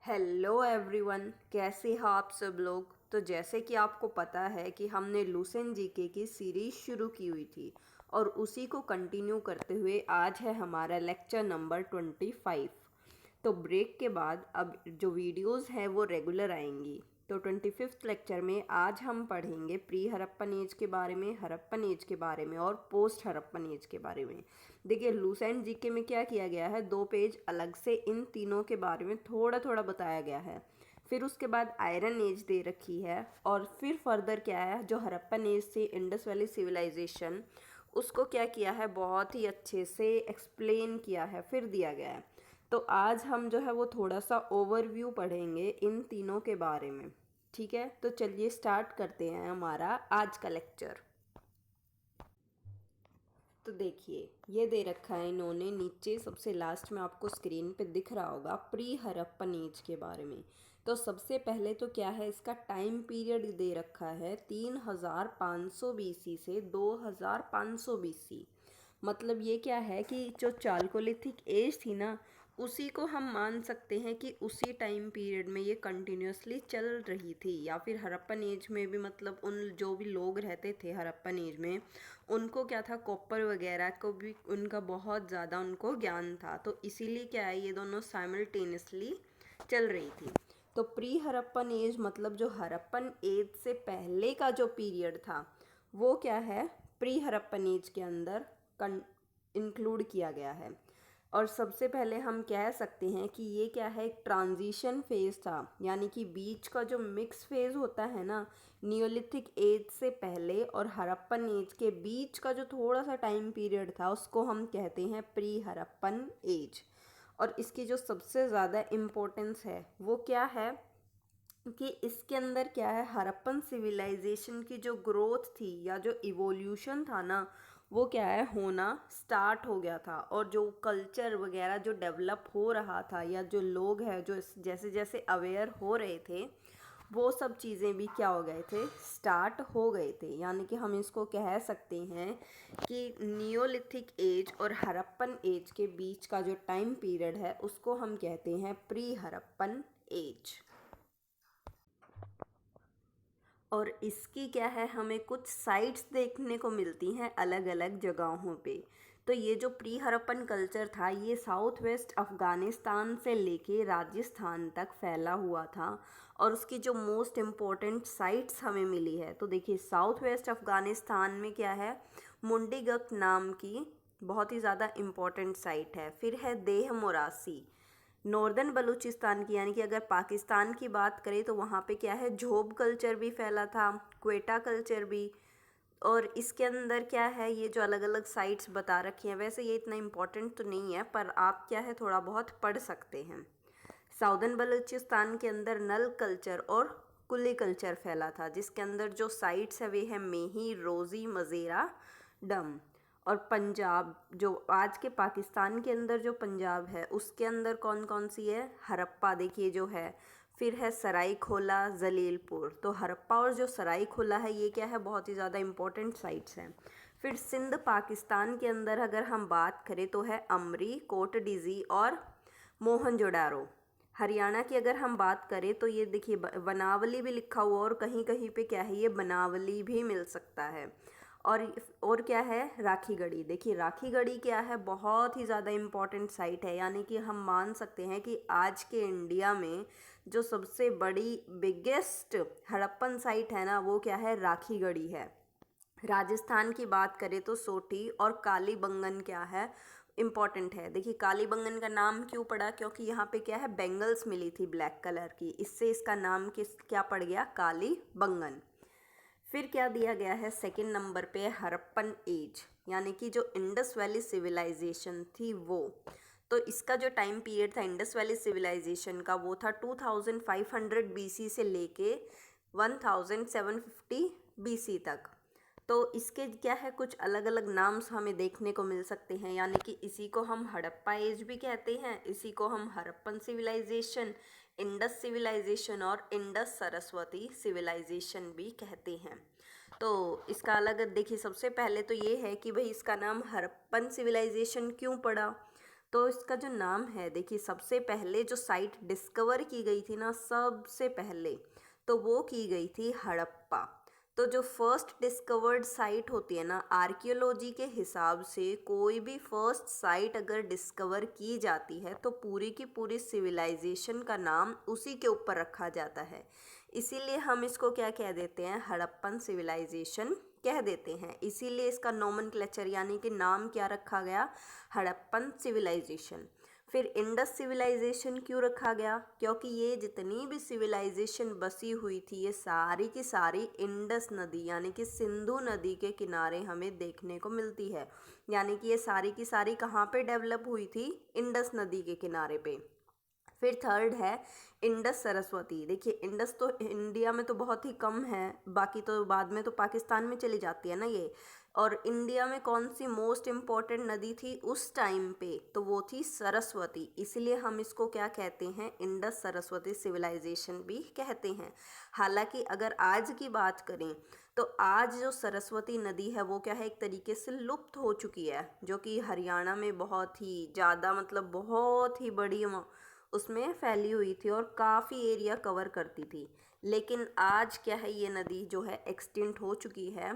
Hello everyone, कैसे हो आप सब लोग। तो जैसे कि आपको पता है कि हमने लुसेंट जीके की सीरीज शुरू की हुई थी और उसी को कंटिन्यू करते हुए आज है हमारा लेक्चर नंबर 25। तो ब्रेक के बाद अब जो वीडियोस है वो रेगुलर आएंगी। तो 25th लेक्चर में आज हम पढ़ेंगे प्री हड़प्पन एज के बारे में, हड़प्पन एज के बारे में और पोस्ट हड़प्पन एज के बारे में। देखिए लुसेंट जीके में क्या किया गया है, 2 पेज अलग से इन तीनों के बारे में थोड़ा थोड़ा बताया गया है। फिर उसके बाद आयरन एज दे रखी है और फिर फर्दर क्या है, जो हड़प्पन एज से इंडस वैली सिविलाइजेशन, उसको क्या किया है, बहुत ही अच्छे से एक्सप्लेन किया है, फिर दिया गया है। तो आज हम जो है वो थोड़ा सा ओवरव्यू पढ़ेंगे इन तीनों के बारे में। ठीक है, तो चलिए स्टार्ट करते हैं हमारा आज का लेक्चर। तो देखिए ये दे रखा है इन्होंने नीचे, सबसे लास्ट में आपको स्क्रीन पे दिख रहा होगा प्री हड़प्पन एज के बारे में। तो सबसे पहले तो क्या है, इसका टाइम पीरियड दे रखा है 3500 बीसी से 2500 बीसी। मतलब ये क्या है कि जो चालकोलिथिक एज थी ना, उसी को हम मान सकते हैं कि उसी टाइम पीरियड में ये कंटिन्यूसली चल रही थी। या फिर हड़प्पन एज में भी मतलब उन जो भी लोग रहते थे हड़प्पन एज में, उनको क्या था, कॉपर वगैरह को भी उनका बहुत ज़्यादा उनको ज्ञान था। तो इसीलिए क्या है, ये दोनों साइमल्टेनियसली चल रही थी। तो प्री हड़प्पन एज मतलब जो हड़प्पन एज से पहले का जो पीरियड था वो क्या है, प्री हड़प्पन एज के अंदर इंक्लूड किया गया है। और सबसे पहले हम कह सकते हैं कि ये क्या है, एक ट्रांजिशन फेज था। यानी कि बीच का जो मिक्स फेज होता है ना, नियोलिथिक एज से पहले और हड़प्पन एज के बीच का जो थोड़ा सा टाइम पीरियड था, उसको हम कहते हैं प्री हड़प्पन एज। और इसकी जो सबसे ज़्यादा इम्पोर्टेंस है वो क्या है कि इसके अंदर क्या है, हड़प्पन सिविलाइजेशन की जो ग्रोथ थी या जो इवोल्यूशन था ना, वो क्या है, होना स्टार्ट हो गया था। और जो कल्चर वगैरह जो डेवलप हो रहा था, या जो लोग हैं जो जैसे जैसे अवेयर हो रहे थे, वो सब चीज़ें भी क्या हो गए थे, स्टार्ट हो गए थे। यानी कि हम इसको कह सकते हैं कि नियोलिथिक एज और हड़प्पन एज के बीच का जो टाइम पीरियड है उसको हम कहते हैं प्री हड़प्पन एज। और इसकी क्या है, हमें कुछ साइट्स देखने को मिलती हैं अलग अलग जगहों पे। तो ये जो प्री हड़प्पन कल्चर था, ये साउथ वेस्ट अफ़गानिस्तान से लेके राजस्थान तक फैला हुआ था। और उसकी जो मोस्ट इम्पॉर्टेंट साइट्स हमें मिली है, तो देखिए साउथ वेस्ट अफ़गानिस्तान में क्या है, मुंडीगक नाम की बहुत ही ज़्यादा इम्पॉर्टेंट साइट है। फिर है देह मोरासी नॉर्दर्न बलूचिस्तान की, यानी कि अगर पाकिस्तान की बात करें तो वहाँ पे क्या है, झोब कल्चर भी फैला था, क्वेटा कल्चर भी। और इसके अंदर क्या है, ये जो अलग अलग साइट्स बता रखी हैं, वैसे ये इतना इम्पोर्टेंट तो नहीं है पर आप क्या है थोड़ा बहुत पढ़ सकते हैं। साउदर्न बलूचिस्तान के अंदर नल कल्चर और कुली कल्चर फैला था, जिसके अंदर जो साइट्स है वे हैं मेही, रोज़ी, मज़ेरा, डम। और पंजाब, जो आज के पाकिस्तान के अंदर जो पंजाब है, उसके अंदर कौन कौन सी है, हड़प्पा देखिए जो है। फिर है सरायखोला, जलीलपुर। तो हड़प्पा और जो सरायखोला है ये क्या है, बहुत ही ज़्यादा इम्पोर्टेंट साइट्स हैं। फिर सिंध पाकिस्तान के अंदर अगर हम बात करें तो है अमरी, कोट डिज़ी और मोहनजोदारो। हरियाणा की अगर हम बात करें तो ये देखिए बनावली भी लिखा हुआ, और कहीं कहीं पे क्या है, ये बनावली भी मिल सकता है। और क्या है, राखी गढ़ी। देखिए राखी गढ़ी क्या है, बहुत ही ज़्यादा इम्पॉर्टेंट साइट है। यानी कि हम मान सकते हैं कि आज के इंडिया में जो सबसे बड़ी बिगेस्ट हड़प्पन साइट है ना, वो क्या है, राखी गढ़ी है। राजस्थान की बात करें तो सोटी और कालीबंगन क्या है, इम्पॉर्टेंट है। देखिए कालीबंगन का नाम क्यों पड़ा, क्योंकि यहाँ पे क्या है, बेंगल्स मिली थी ब्लैक कलर की, इससे इसका नाम क्या पड़ गया, कालीबंगन। फिर क्या दिया गया है, सेकंड नंबर पे हड़प्पन एज, यानी कि जो इंडस वैली सिविलाइजेशन थी वो। तो इसका जो टाइम पीरियड था इंडस वैली सिविलाइजेशन का, वो था 2500 बीसी से लेके 1750 बीसी तक। तो इसके क्या है, कुछ अलग अलग नाम्स हमें देखने को मिल सकते हैं। यानी कि इसी को हम हड़प्पा एज भी कहते हैं, इसी को हम हड़प्पन सिविलाइजेशन, इंडस सिविलाइजेशन और इंडस सरस्वती सिविलाइजेशन भी कहते हैं। तो इसका अलग देखिए, सबसे पहले तो ये है कि भाई इसका नाम हड़प्पन सिविलाइजेशन क्यों पड़ा। तो इसका जो नाम है, देखिए सबसे पहले जो साइट डिस्कवर की गई थी ना, सबसे पहले तो वो की गई थी हड़प्पा। तो जो फर्स्ट डिस्कवर्ड साइट होती है ना, आर्कियोलॉजी के हिसाब से कोई भी फर्स्ट साइट अगर डिस्कवर की जाती है तो पूरी की पूरी सिविलाइजेशन का नाम उसी के ऊपर रखा जाता है। इसीलिए हम इसको क्या कह देते हैं, हड़प्पन सिविलाइजेशन कह देते हैं। इसीलिए इसका नोमेनक्लेचर यानी कि नाम क्या रखा गया, हड़प्पन सिविलाइजेशन। फिर इंडस सिविलाइजेशन क्यों रखा गया, क्योंकि ये जितनी भी सिविलाइजेशन बसी हुई थी ये सारी की सारी इंडस नदी यानी कि सिंधु नदी के किनारे हमें देखने को मिलती है। यानी कि ये सारी की सारी कहाँ पे डेवलप हुई थी, इंडस नदी के किनारे पे। फिर थर्ड है इंडस सरस्वती। देखिए इंडस तो इंडिया में तो बहुत ही कम है, बाकी तो बाद में तो पाकिस्तान में चली जाती है ना ये। और इंडिया में कौन सी मोस्ट इम्पॉर्टेंट नदी थी उस टाइम पे, तो वो थी सरस्वती। इसलिए हम इसको क्या कहते हैं, इंडस सरस्वती सिविलाइजेशन भी कहते हैं। हालांकि अगर आज की बात करें तो आज जो सरस्वती नदी है वो क्या है, एक तरीके से लुप्त हो चुकी है, जो कि हरियाणा में बहुत ही ज़्यादा मतलब बहुत ही बड़ी उसमें फैली हुई थी और काफ़ी एरिया कवर करती थी। लेकिन आज क्या है, ये नदी जो है एक्सटिंक्ट हो चुकी है।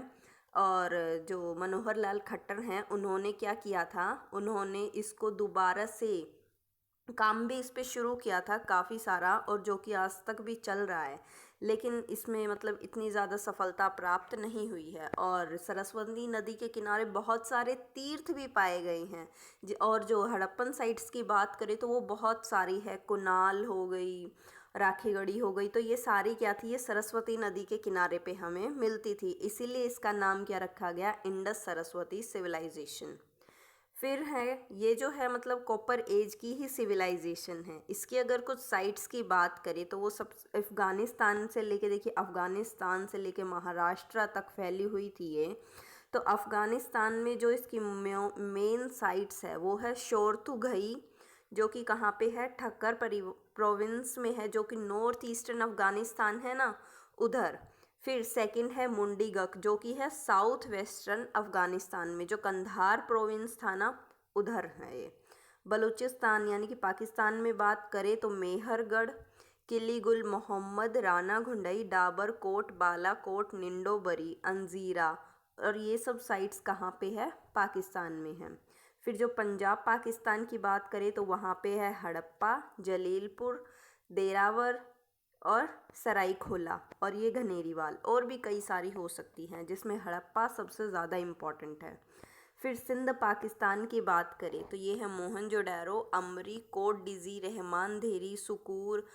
और जो मनोहर लाल खट्टर हैं उन्होंने क्या किया था, उन्होंने इसको दोबारा से काम भी इस पे शुरू किया था काफ़ी सारा, और जो कि आज तक भी चल रहा है। लेकिन इसमें मतलब इतनी ज़्यादा सफलता प्राप्त नहीं हुई है। और सरस्वती नदी के किनारे बहुत सारे तीर्थ भी पाए गए हैं। और जो हड़प्पन साइट्स की बात करें तो वो बहुत सारी है, कुनाल हो गई, राखीगढ़ी हो गई, तो ये सारी क्या थी, ये सरस्वती नदी के किनारे पे हमें मिलती थी। इसीलिए इसका नाम क्या रखा गया, इंडस सरस्वती सिविलाइजेशन। फिर है ये जो है मतलब कॉपर एज की ही सिविलाइजेशन है। इसकी अगर कुछ साइट्स की बात करें तो वो सब अफ़गानिस्तान से लेके, देखिए अफ़गानिस्तान से लेके महाराष्ट्र तक फैली हुई थी ये। तो अफ़गानिस्तान में जो इसकी मेन साइट्स है वो है शोरतुघई, जो कि कहाँ पे है, ठक्कर प्रोविंस में है, जो कि नॉर्थ ईस्टर्न अफ़गानिस्तान है ना, उधर। फिर सेकंड है मुंडीगक, जो कि है साउथ वेस्टर्न अफ़गानिस्तान में, जो कंधार प्रोविंस था ना, उधर है ये। बलूचिस्तान यानी कि पाकिस्तान में बात करें तो मेहरगढ़, किली गुल मोहम्मद, राना घुंडई, डाबर कोट, बालाकोट, निंडोबरी, अंजीरा, और ये सब साइट्स कहाँ पे है, पाकिस्तान में है। फिर जो पंजाब पाकिस्तान की बात करें तो वहाँ पे है हड़प्पा, जलीलपुर, देरावर और सराइखोला, और ये घनेरीवाल, और भी कई सारी हो सकती हैं जिसमें हड़प्पा सबसे ज़्यादा इम्पॉर्टेंट है। फिर सिंध पाकिस्तान की बात करें तो ये है मोहनजोडैरो, अमरी, कोट डिज़ी, रहमान धेरी, सुकूर,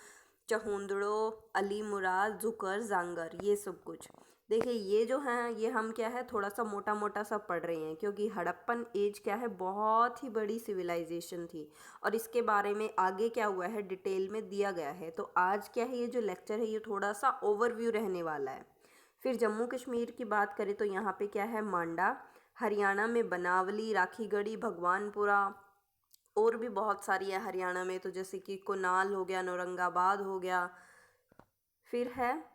चहुंदड़ो, अली मुराद, जुकर, जांगर, ये सब कुछ। देखिए ये जो है ये हम क्या है थोड़ा सा मोटा मोटा सा पढ़ रहे हैं, क्योंकि हड़प्पन एज क्या है बहुत ही बड़ी सिविलाइजेशन थी और इसके बारे में आगे क्या हुआ है डिटेल में दिया गया है। तो आज क्या है, ये जो लेक्चर है ये थोड़ा सा ओवरव्यू रहने वाला है। फिर जम्मू कश्मीर की बात करें तो यहाँ पे क्या है, मांडा, हरियाणा में बनावली, राखीगढ़ी, भगवानपुरा, और भी बहुत सारी है हरियाणा में, तो जैसे कि कुनाल हो गया, औरंगाबाद हो गया। फिर है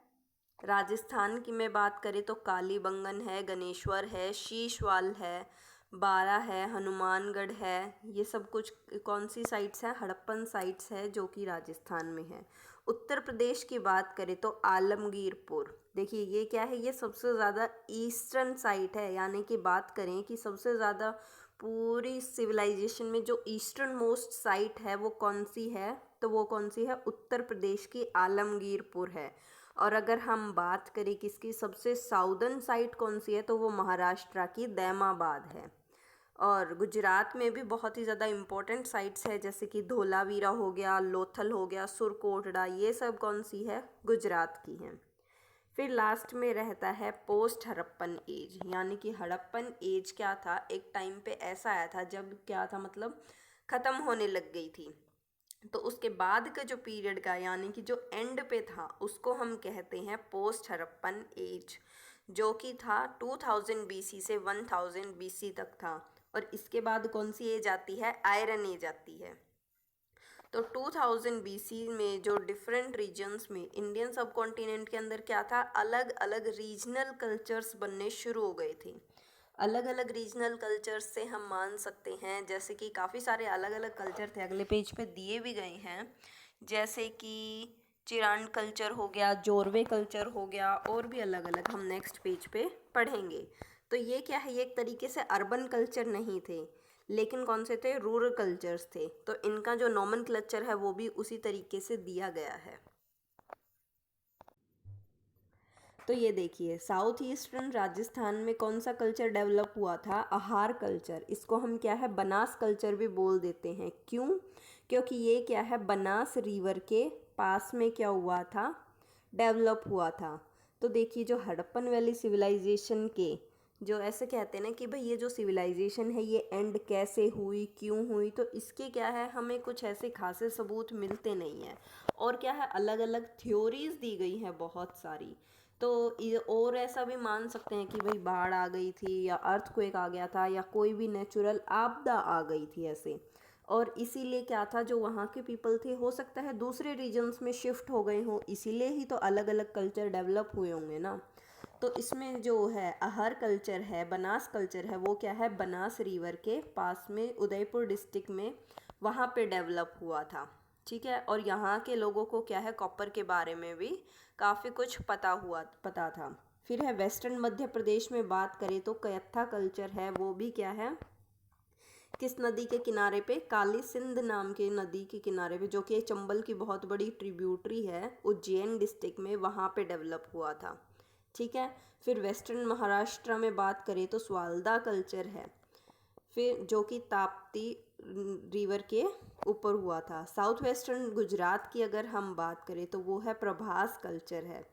राजस्थान की मैं बात करें तो कालीबंगन है, गणेश्वर है, शीशवाल है, बारा है, हनुमानगढ़ है। ये सब कुछ कौन सी साइट्स हैं, हड़प्पन साइट्स है जो कि राजस्थान में है। उत्तर प्रदेश की बात करें तो आलमगीरपुर, देखिए ये क्या है, ये सबसे ज़्यादा ईस्टर्न साइट है। यानी कि बात करें कि सबसे ज़्यादा पूरी सिविलाइजेशन में जो ईस्टर्न मोस्ट साइट है वो कौन सी है, तो वो कौन सी है, उत्तर प्रदेश की आलमगीरपुर है। और अगर हम बात करें किसकी सबसे साउदर्न साइट कौन सी है, तो वो महाराष्ट्र की दैमाबाद है। और गुजरात में भी बहुत ही ज़्यादा इम्पोर्टेंट साइट्स है, जैसे कि धोलावीरा हो गया, लोथल हो गया, सुरकोटड़ा, ये सब कौन सी है, गुजरात की हैं। फिर लास्ट में रहता है पोस्ट हड़प्पन एज, यानी कि हड़प्पन एज क्या था, एक टाइम पे ऐसा आया था जब क्या था मतलब ख़त्म होने लग गई थी। तो उसके बाद का जो पीरियड का यानी कि जो एंड पे था उसको हम कहते हैं पोस्ट हड़प्पन एज, जो कि था 2000 बीसी से 1000 बीसी तक था। और इसके बाद कौन सी एज आती है, आयरन एज आती है। तो 2000 बीसी में जो डिफरेंट रीजन्स में इंडियन सब कॉन्टिनेंट के अंदर क्या था, अलग अलग रीजनल कल्चर्स बनने शुरू हो गए थे। अलग अलग रीजनल कल्चर्स से हम मान सकते हैं, जैसे कि काफ़ी सारे अलग अलग कल्चर थे, अगले पेज पे दिए भी गए हैं, जैसे कि चिरांड कल्चर हो गया, जोरवे कल्चर हो गया, और भी अलग अलग हम नेक्स्ट पेज पे पढ़ेंगे। तो ये क्या है, ये एक तरीके से अर्बन कल्चर नहीं थे, लेकिन कौन से थे, रूरल कल्चर्स थे। तो इनका जो नॉमेनक्लेचर है वो भी उसी तरीके से दिया गया है। तो ये देखिए, साउथ ईस्टर्न राजस्थान में कौन सा कल्चर डेवलप हुआ था, आहार कल्चर। इसको हम क्या है, बनास कल्चर भी बोल देते हैं। क्यों? क्योंकि ये क्या है, बनास रिवर के पास में क्या हुआ था, डेवलप हुआ था। तो देखिए, जो हड़प्पन वैली सिविलाइजेशन के जो ऐसे कहते हैं ना कि भाई ये जो सिविलाइजेशन है ये एंड कैसे हुई, क्यों हुई, तो इसके क्या है, हमें कुछ ऐसे खासे सबूत मिलते नहीं हैं। और क्या है, अलग अलग थ्योरीज दी गई हैं बहुत सारी। तो और ऐसा भी मान सकते हैं कि भाई बाढ़ आ गई थी, या अर्थक्वेक आ गया था, या कोई भी नेचुरल आपदा आ गई थी ऐसे। और इसीलिए क्या था, जो वहाँ के पीपल थे हो सकता है दूसरे रीजन्स में शिफ्ट हो गए हों, इसीलिए ही तो अलग अलग कल्चर डेवलप हुए होंगे ना। तो इसमें जो है अहर कल्चर है, बनास कल्चर है, वो क्या है, बनास रिवर के पास में उदयपुर डिस्ट्रिक्ट में वहाँ पे डेवलप हुआ था। ठीक है, और यहाँ के लोगों को क्या है, कॉपर के बारे में भी काफ़ी कुछ पता था। फिर है वेस्टर्न मध्य प्रदेश में बात करें तो कयत्था कल्चर है, वो भी क्या है, किस नदी के किनारे पे, काली सिंध नाम के नदी के किनारे पे, जो कि चंबल की बहुत बड़ी ट्रिब्यूटरी है उज्जैन डिस्ट्रिक्ट में, वहाँ पे डेवलप हुआ था। ठीक है, फिर वेस्टर्न महाराष्ट्र में बात करें तो स्वालदा कल्चर है, फिर जो कि ताप्ती रिवर के ऊपर हुआ था। साउथ वेस्टर्न गुजरात की अगर हम बात करें तो वो है प्रभास कल्चर है,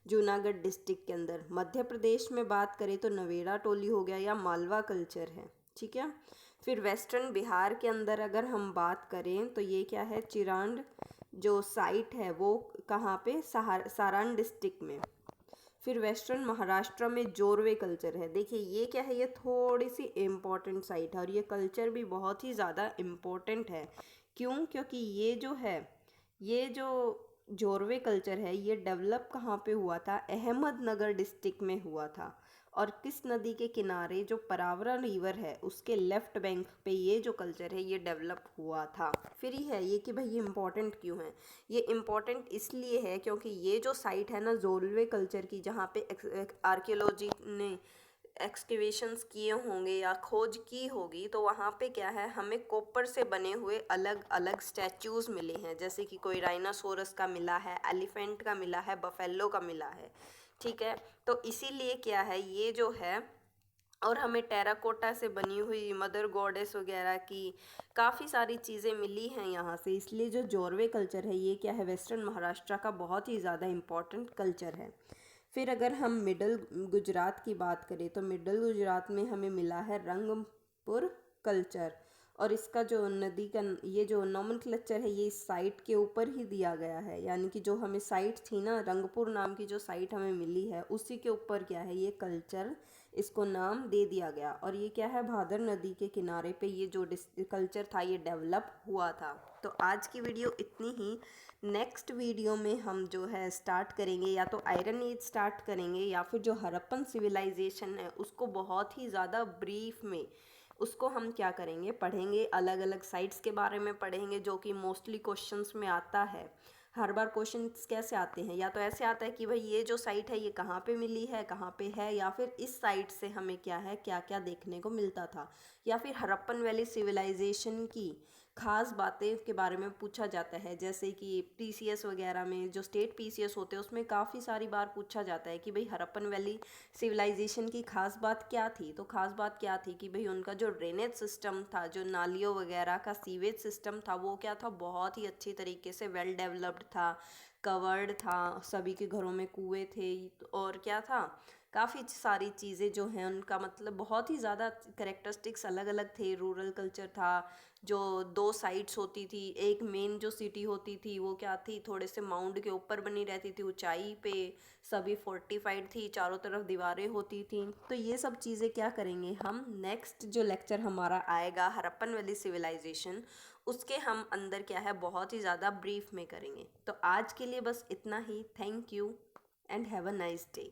जूनागढ़ डिस्ट्रिक्ट के अंदर। मध्य प्रदेश में बात करें तो नवेड़ा टोली हो गया, या मालवा कल्चर है। ठीक है, फिर वेस्टर्न बिहार के अंदर अगर हम बात करें तो ये क्या है, चिरांड जो साइट है वो कहाँ पे, सारण डिस्ट्रिक्ट में। फिर वेस्टर्न महाराष्ट्र में जोरवे कल्चर है। देखिए ये क्या है, ये थोड़ी सी इम्पोर्टेंट साइट है, और ये कल्चर भी बहुत ही ज़्यादा इम्पोर्टेंट है। क्यों? क्योंकि ये जो है, ये जो जोरवे कल्चर है ये डेवलप कहाँ पे हुआ था, अहमदनगर डिस्ट्रिक्ट में हुआ था। और किस नदी के किनारे, जो परावरा रिवर है उसके लेफ्ट बैंक पे ये जो कल्चर है ये डेवलप हुआ था। फिर ही है ये कि भाई ये इम्पोर्टेंट क्यों है, ये इम्पोर्टेंट इसलिए है क्योंकि ये जो साइट है ना जोरवे कल्चर की, जहाँ पे आर्कियोलॉजी ने एक्सकेवेशंस किए होंगे या खोज की होगी, तो वहाँ पे क्या है, हमें कॉपर से बने हुए अलग अलग स्टैचूज़ मिले हैं, जैसे कि कोई राइनासोरस का मिला है, एलिफेंट का मिला है, बफेलो का मिला है। ठीक है, तो इसीलिए क्या है, ये जो है, और हमें टेराकोटा से बनी हुई मदर गॉडेस वगैरह की काफ़ी सारी चीज़ें मिली हैं यहाँ से। इसलिए जो जोरवे कल्चर है ये क्या है, वेस्टर्न महाराष्ट्र का बहुत ही ज़्यादा इम्पोर्टेंट कल्चर है। फिर अगर हम मिडल गुजरात की बात करें तो मिडल गुजरात में हमें मिला है रंगपुर कल्चर, और इसका जो नदी का ये जो नॉमेनक्लेचर है ये इस साइट के ऊपर ही दिया गया है, यानी कि जो हमें साइट थी ना, रंगपुर नाम की जो साइट हमें मिली है उसी के ऊपर क्या है, ये कल्चर, इसको नाम दे दिया गया। और ये क्या है, भादर नदी के किनारे पे ये जो कल्चर था ये डेवलप हुआ था। तो आज की वीडियो इतनी ही। नेक्स्ट वीडियो में हम जो है स्टार्ट करेंगे, या तो आयरन एज स्टार्ट करेंगे, या फिर जो हड़प्पन सिविलाइजेशन है उसको बहुत ही ज़्यादा ब्रीफ में उसको हम क्या करेंगे, पढ़ेंगे। अलग अलग साइट्स के बारे में पढ़ेंगे जो कि मोस्टली क्वेश्चंस में आता है। हर बार क्वेश्चंस कैसे आते हैं, या तो ऐसे आता है कि भाई ये जो साइट है ये कहाँ पे मिली है, कहाँ पे है, या फिर इस साइट से हमें क्या है, क्या क्या देखने को मिलता था, या फिर हड़प्पन वैली सिविलाइजेशन की खास बातें के बारे में पूछा जाता है। जैसे कि पीसीएस वगैरह में जो स्टेट पीसीएस होते हैं उसमें काफ़ी सारी बार पूछा जाता है कि भाई हड़प्पन वैली सिविलाइजेशन की खास बात क्या थी। तो खास बात क्या थी कि भाई उनका जो ड्रेनेज सिस्टम था, जो नालियों वगैरह का सीवेज सिस्टम था, वो क्या था, बहुत ही अच्छी तरीके से वेल डेवलप्ड था, कवर्ड था, सभी के घरों में कुएं थे, और क्या था, काफ़ी सारी चीज़ें जो हैं उनका मतलब बहुत ही ज़्यादा करेक्टरिस्टिक्स अलग अलग थे। रूरल कल्चर था, जो दो साइड्स होती थी, एक मेन जो सिटी होती थी वो क्या थी, थोड़े से माउंट के ऊपर बनी रहती थी ऊंचाई पे, सभी फोर्टिफाइड थी, चारों तरफ दीवारें होती थी। तो ये सब चीज़ें क्या करेंगे हम, नेक्स्ट जो लेक्चर हमारा आएगा हड़प्पन वैली सिविलाइजेशन, उसके हम अंदर क्या है बहुत ही ज़्यादा ब्रीफ में करेंगे। तो आज के लिए बस इतना ही। Thank you and have a nice day.